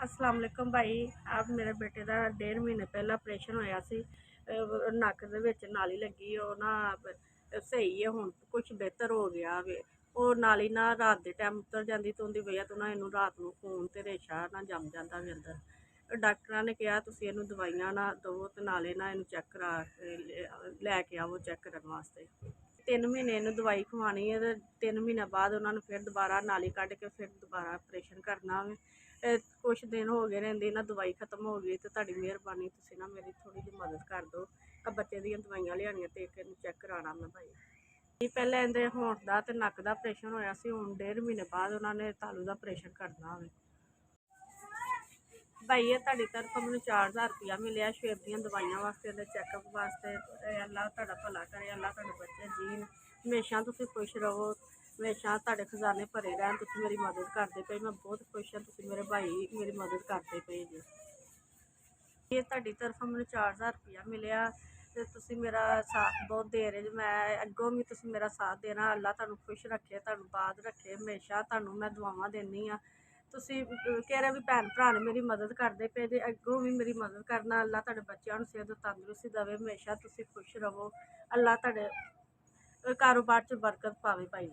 अस्सलाम वालेकुम भाई। आप मेरे बेटे का 1.5 महीने पहला ਆਪਰੇਸ਼ਨ ਹੋਇਆ ਸੀ। ਨੱਕ ਦੇ ਵਿੱਚ ਨਾਲੀ ਲੱਗੀ, ਉਹ ਨਾ ਸਹੀ ਹੈ, ਹੁਣ ਕੁਝ ਬਿਹਤਰ ਹੋ ਗਿਆ ਵੇ। ਉਹ ਨਾਲੀ ਨਾ ਰਾਤ ਦੇ ਟਾਈਮ ਉਤਰ ਜਾਂਦੀ ਤੇ ਉਹਦੀ ਵਜ੍ਹਾ ਤੋਂ ਨਾ ਇਹਨੂੰ ਰਾਤ ਨੂੰ ਖੂਨ ਤੇ ਰੇਸ਼ਾ ਨਾ ਜੰਮ ਜਾਂਦਾ ਵੀ ਅੰਦਰ। ਡਾਕਟਰਾਂ ਨੇ ਕਿਹਾ ਤੁਸੀਂ ਇਹਨੂੰ ਦਵਾਈਆਂ ਨਾ ਦਿਓ ਤੇ ਨਾਲੇ ਨਾ ਇਹਨੂੰ ਚੈੱਕ ਕਰਾ ਕੇ ਲੈ ਕੇ ਆਵੋ ਚੈੱਕ ਕਰਨ ਵਾਸਤੇ। 3 ਮਹੀਨੇ ਇਹਨੂੰ ਦਵਾਈ ਖਵਾਉਣੀ ਹੈ ਤੇ 3 ਮਹੀਨਿਆਂ ਬਾਅਦ ਉਹਨਾਂ ਨੂੰ ਫਿਰ ਦੁਬਾਰਾ ਨਾਲੀ ਕੱਢ ਕੇ ਫਿਰ ਦੁਬਾਰਾ ਆਪਰੇਸ਼ਨ ਕਰਨਾ ਵੇ। ਕੁਛ ਦਿਨ ਹੋ ਗਏ ਰਹਿੰਦੀ ਨਾ ਦਵਾਈ ਖਤਮ ਹੋ ਗਈ ਤੇ ਤੁਹਾਡੀ ਮਿਹਰਬਾਨੀ ਤੁਸੀਂ ਨਾ ਮੇਰੀ ਥੋੜੀ ਜਿਹੀ ਮਦਦ ਕਰ ਦਿਓ। ਆ ਬੱਚੇ ਦੀਆਂ ਦਵਾਈਆਂ ਲਿਆਉਣੀਆਂ ਤੇ ਇੱਕ ਇਹਨੂੰ ਚੈੱਕ ਕਰਾਉਣਾ ਮੈਂ ਭਾਈ। ਪਹਿਲਾਂ ਇਹਦੇ ਹੋਂਠ ਦਾ ਤੇ ਨੱਕ ਦਾ ਆਪਰੇਸ਼ਨ ਹੋਇਆ ਸੀ, ਹੁਣ 1.5 ਮਹੀਨੇ ਬਾਅਦ ਉਹਨਾਂ ਨੇ ਤਾਲੂ ਦਾ ਆਪਰੇਸ਼ਨ ਕਰਨਾ ਹੋਵੇ। ਭਾਈ ਇਹ ਤੁਹਾਡੀ ਤਰਫੋਂ ਮੈਨੂੰ 4000 ਰੁਪਇਆ ਮਿਲਿਆ ਸ਼ਵੇਰ ਦੀਆਂ ਦਵਾਈਆਂ ਵਾਸਤੇ, ਇਹਦੇ ਚੈੱਕਅਪ ਵਾਸਤੇ। ਅੱਲਾ ਤੁਹਾਡਾ ਭਲਾ ਕਰੇ, ਅੱਲਾ ਤੁਹਾਡੇ ਬੱਚੇ ਜੀਣ, ਹਮੇਸ਼ਾ ਤੁਸੀਂ ਖੁਸ਼ ਰਹੋ, ਹਮੇਸ਼ਾ ਤੁਹਾਡੇ ਖਜ਼ਾਨੇ ਭਰੇ ਰਹਿਣ। ਤੁਸੀਂ ਮੇਰੀ ਮਦਦ ਕਰਦੇ ਪਏ, ਮੈਂ ਬਹੁਤ ਖੁਸ਼ ਹਾਂ। ਤੁਸੀਂ ਮੇਰੇ ਭਾਈ ਮੇਰੀ ਮਦਦ ਕਰਦੇ ਪਏ ਜੀ। ਇਹ ਤੁਹਾਡੀ ਤਰਫੋਂ ਮੈਨੂੰ 4000 ਰੁਪਇਆ ਮਿਲਿਆ ਤੇ ਤੁਸੀਂ ਮੇਰਾ ਸਾਥ ਬਹੁਤ ਦੇ ਰਹੇ ਜੀ। ਮੈਂ ਅੱਗੋਂ ਵੀ ਤੁਸੀਂ ਮੇਰਾ ਸਾਥ ਦੇਣਾ। ਅੱਲਾ ਤੁਹਾਨੂੰ ਖੁਸ਼ ਰੱਖੇ, ਤੁਹਾਨੂੰ ਬਾਦ ਰੱਖੇ, ਹਮੇਸ਼ਾ ਤੁਹਾਨੂੰ ਮੈਂ ਦੁਆਵਾਂ ਦਿੰਦੀ ਹਾਂ। ਤੁਸੀਂ ਕਿਹੜੇ ਵੀ ਭੈਣ ਭਰਾ ਨੇ ਮੇਰੀ ਮਦਦ ਕਰਦੇ ਪਏ ਜੇ, ਅੱਗੋਂ ਵੀ ਮੇਰੀ ਮਦਦ ਕਰਨਾ। ਅੱਲਾ ਤੁਹਾਡੇ ਬੱਚਿਆਂ ਨੂੰ ਸਿਹਤ ਤੰਦਰੁਸਤੀ ਦੇਵੇ, ਹਮੇਸ਼ਾ ਤੁਸੀਂ ਖੁਸ਼ ਰਹੋ। ਅੱਲਾ ਤੁਹਾਡੇ ਕਾਰੋਬਾਰ 'ਚ ਬਰਕਤ ਪਾਵੇ ਭਾਈ।